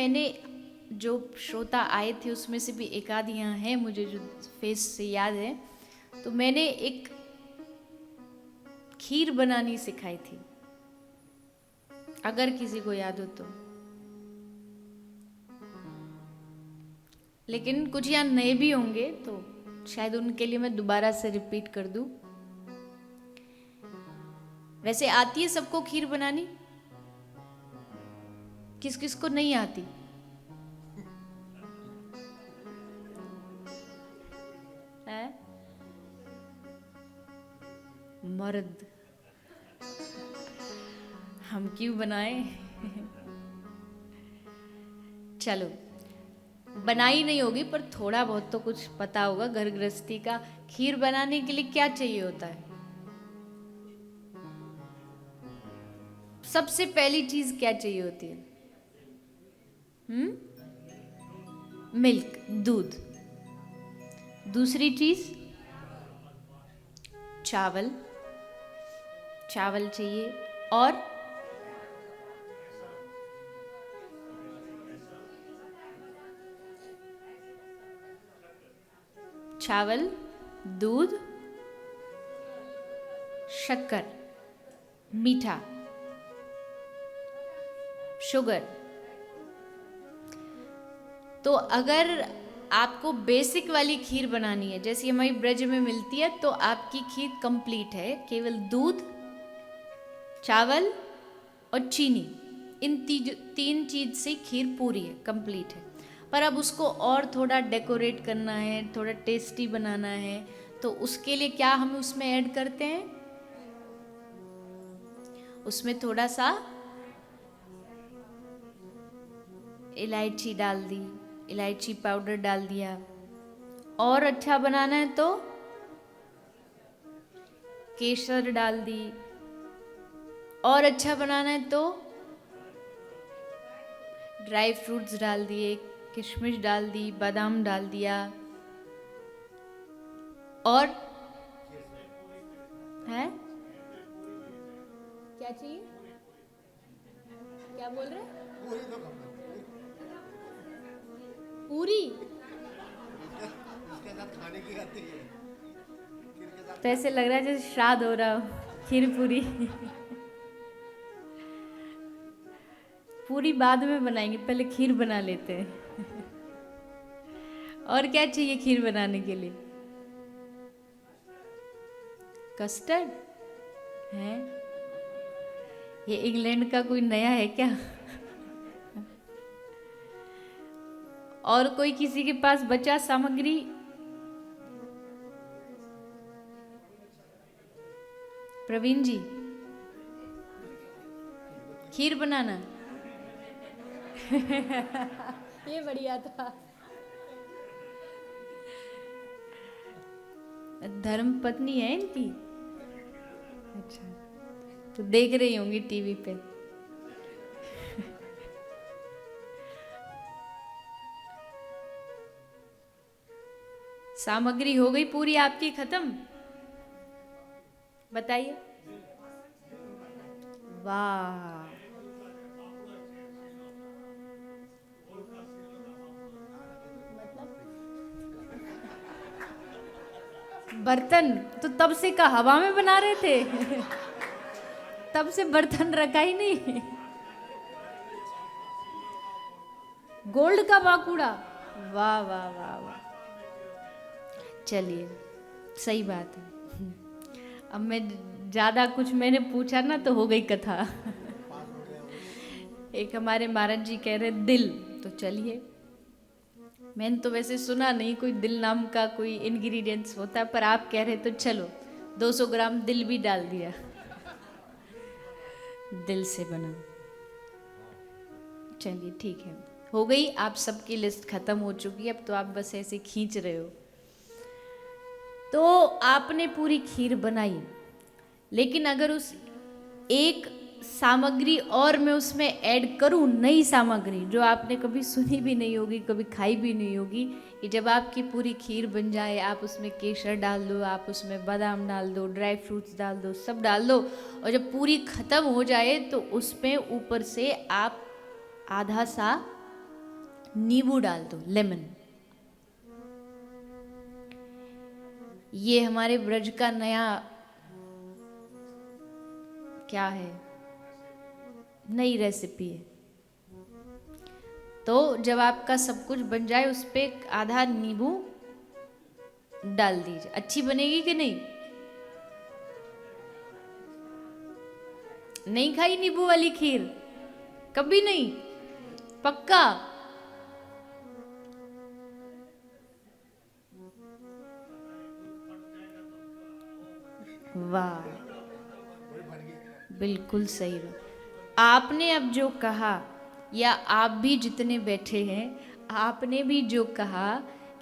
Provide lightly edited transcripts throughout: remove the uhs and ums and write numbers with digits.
मैंने जो श्रोता आए थे उसमें से भी एक आध यहाँ हैं मुझे जो फेस से याद है, तो मैंने एक खीर बनानी सिखाई थी, अगर किसी को याद हो तो। लेकिन कुछ यहाँ नए भी होंगे तो शायद उनके लिए मैं दोबारा से रिपीट कर दूं। वैसे आती है सबको खीर बनानी? किस किस को नहीं आती? है? मर्द हम क्यों बनाए? चलो, बनाई नहीं होगी पर थोड़ा बहुत तो कुछ पता होगा घर गृहस्थी का। खीर बनाने के लिए क्या चाहिए होता है? सबसे पहली चीज क्या चाहिए होती है? मिल्क, दूध। दूसरी चीज चावल, चावल चाहिए। और चावल, दूध, शक्कर, मीठा, शुगर। तो अगर आपको बेसिक वाली खीर बनानी है जैसी हमारी ब्रज में मिलती है, तो आपकी खीर कंप्लीट है। केवल दूध, चावल और चीनी, इन तीन चीज से खीर पूरी है, कंप्लीट है। पर अब उसको और थोड़ा डेकोरेट करना है, थोड़ा टेस्टी बनाना है, तो उसके लिए क्या हम उसमें ऐड करते हैं? उसमें थोड़ा सा इलायची डाल दी, इलायची पाउडर डाल दिया। और अच्छा बनाना है तो केसर डाल दी। और अच्छा बनाना है तो ड्राई फ्रूट्स डाल दिए, किशमिश डाल दी, बादाम डाल दिया। और है क्या चाहिए? क्या बोल रहे? पूरी खाने की आती है। तो ऐसे लग रहा है जैसे श्राद्ध हो रहा हो, खीर पूरी। पूरी बाद में बनाएंगे, पहले खीर बना लेते हैं। और क्या चाहिए खीर बनाने के लिए? कस्टर्ड है? ये इंग्लैंड का कोई नया है क्या? और कोई किसी के पास बचा सामग्री? प्रवीण जी, खीर बनाना। ये बढ़िया था। धर्म पत्नी है इनकी? अच्छा, तो देख रही होंगी टीवी पे। सामग्री हो गई पूरी आपकी खत्म? बताइए। वाह, बर्तन तो तब से का हवा में बना रहे थे? तब से बर्तन रखा ही नहीं। गोल्ड का बाकुड़ा, वाह वाह वाह वाह। चलिए, सही बात है। अब मैं ज्यादा कुछ मैंने पूछा ना तो हो गई कथा। एक हमारे महाराज जी कह रहे दिल, तो चलिए, मैंने तो वैसे सुना नहीं कोई दिल नाम का कोई इंग्रेडिएंट्स होता है, पर आप कह रहे तो चलो 200 ग्राम दिल भी डाल दिया। दिल से बना। चलिए ठीक है, हो गई। आप सबकी लिस्ट खत्म हो चुकी है, अब तो आप बस ऐसे खींच रहे हो। तो आपने पूरी खीर बनाई, लेकिन अगर उस एक सामग्री और मैं उसमें ऐड करूं, नई सामग्री जो आपने कभी सुनी भी नहीं होगी, कभी खाई भी नहीं होगी, कि जब आपकी पूरी खीर बन जाए, आप उसमें केसर डाल दो, आप उसमें बादाम डाल दो, ड्राई फ्रूट्स डाल दो, सब डाल दो, और जब पूरी खत्म हो जाए तो उसमें ऊपर से आप आधा सा नींबू डाल दो, लेमन। ये हमारे ब्रज का नया क्या है, नई रेसिपी है। तो जब आपका सब कुछ बन जाए उस पे आधा नींबू डाल दीजिए। अच्छी बनेगी कि नहीं? नहीं खाई नींबू वाली खीर? कभी नहीं? पक्का? वाह, बिल्कुल सही बात। आपने अब जो कहा, या आप भी जितने बैठे हैं, आपने भी जो कहा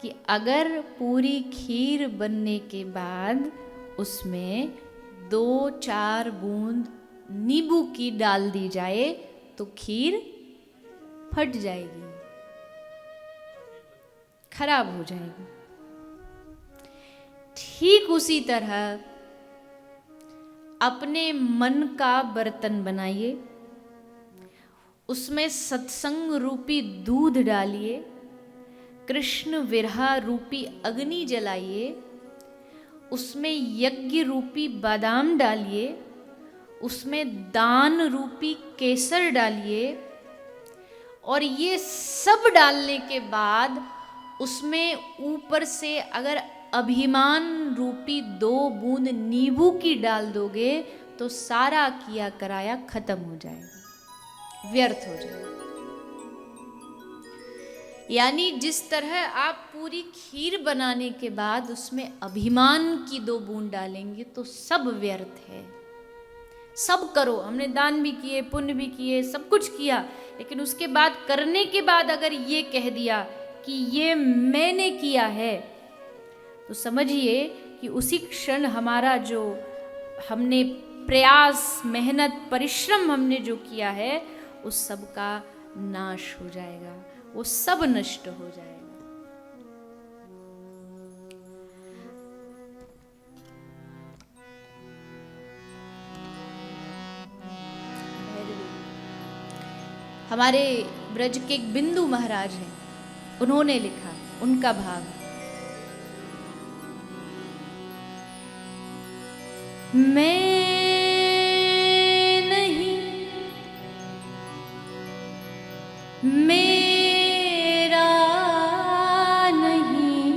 कि अगर पूरी खीर बनने के बाद उसमें 2-4 बूंद नींबू की डाल दी जाए तो खीर फट जाएगी, खराब हो जाएगी। ठीक उसी तरह अपने मन का बर्तन बनाइए, उसमें सत्संग रूपी दूध डालिए, कृष्ण विरहा रूपी अग्नि जलाइए, उसमें यज्ञ रूपी बादाम डालिए, उसमें दान रूपी केसर डालिए, और ये सब डालने के बाद उसमें ऊपर से अगर अभिमान रूपी 2 बूंद नींबू की डाल दोगे तो सारा किया कराया खत्म हो जाएगा, व्यर्थ हो जाएगा। यानी जिस तरह आप पूरी खीर बनाने के बाद उसमें अभिमान की 2 बूंद डालेंगे तो सब व्यर्थ है। सब करो, हमने दान भी किए, पुण्य भी किए, सब कुछ किया, लेकिन उसके बाद करने के बाद अगर ये कह दिया कि ये मैंने किया है, तो समझिए कि उसी क्षण हमारा जो हमने प्रयास, मेहनत, परिश्रम हमने जो किया है उस सब का नाश हो जाएगा, वो सब नष्ट हो जाएगा। हमारे ब्रज के एक बिंदु महाराज हैं, उन्होंने लिखा, उनका भाव, मैं नहीं, मेरा नहीं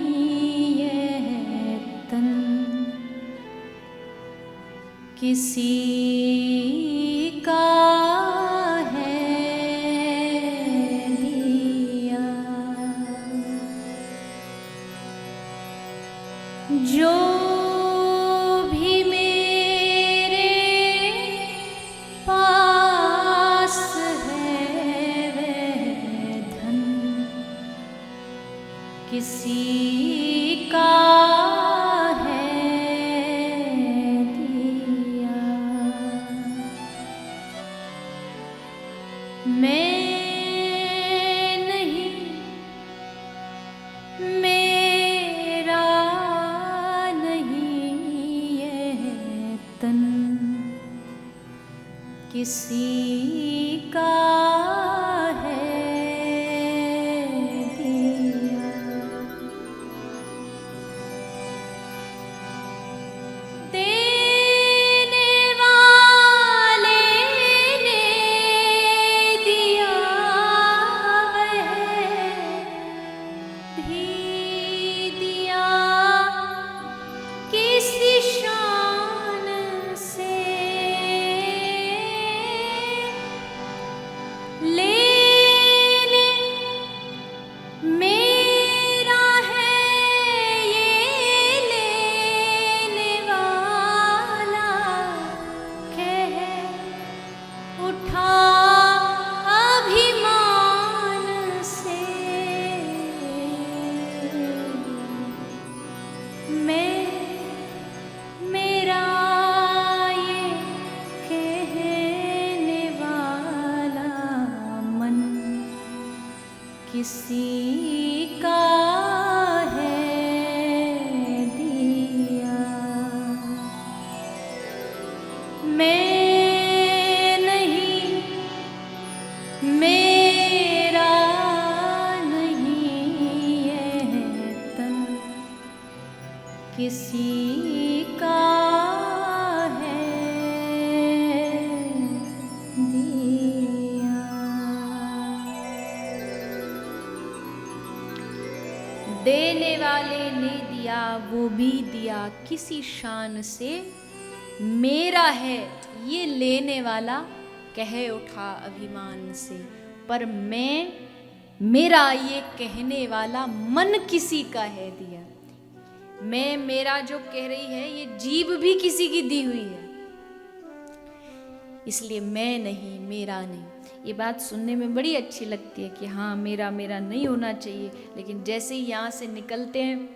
ये तन, किसी का जो भी मेरे पास है वह धन किसी का है दिया। मैं किसी का है दिया। देने वाले ने दिया वह भी दिया किसी शान से। किसी का है दिया। मैं नहीं, मेरा वाले ने दिया वो भी दिया किसी शान से, मेरा है ये लेने वाला कह उठा अभिमान से। पर मैं, मेरा ये कहने वाला मन किसी का है दिया। मैं, मेरा जो कह रही है ये जीभ भी किसी की दी हुई है, इसलिए मैं नहीं, मेरा नहीं। ये बात सुनने में बड़ी अच्छी लगती है कि हाँ मेरा मेरा नहीं होना चाहिए, लेकिन जैसे ही यहाँ से निकलते हैं,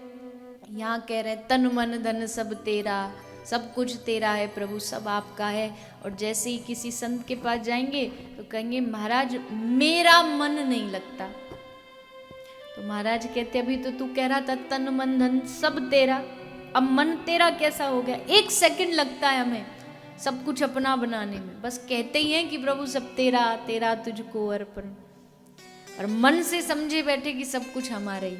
यहाँ कह रहे हैं तन मन धन सब तेरा, सब कुछ तेरा है प्रभु, सब आपका है। और जैसे ही किसी संत के पास जाएंगे तो कहेंगे महाराज मेरा मन नहीं लगता। तो महाराज कहते अभी तो तू कह रहा था तन मन धन सब तेरा, अब मन तेरा कैसा हो गया? 1 सेकंड लगता है हमें सब कुछ अपना बनाने में, बस कहते ही हैं कि प्रभु सब तेरा, तेरा तुझको अर्पण, और मन से समझे बैठे कि सब कुछ हमारा ही।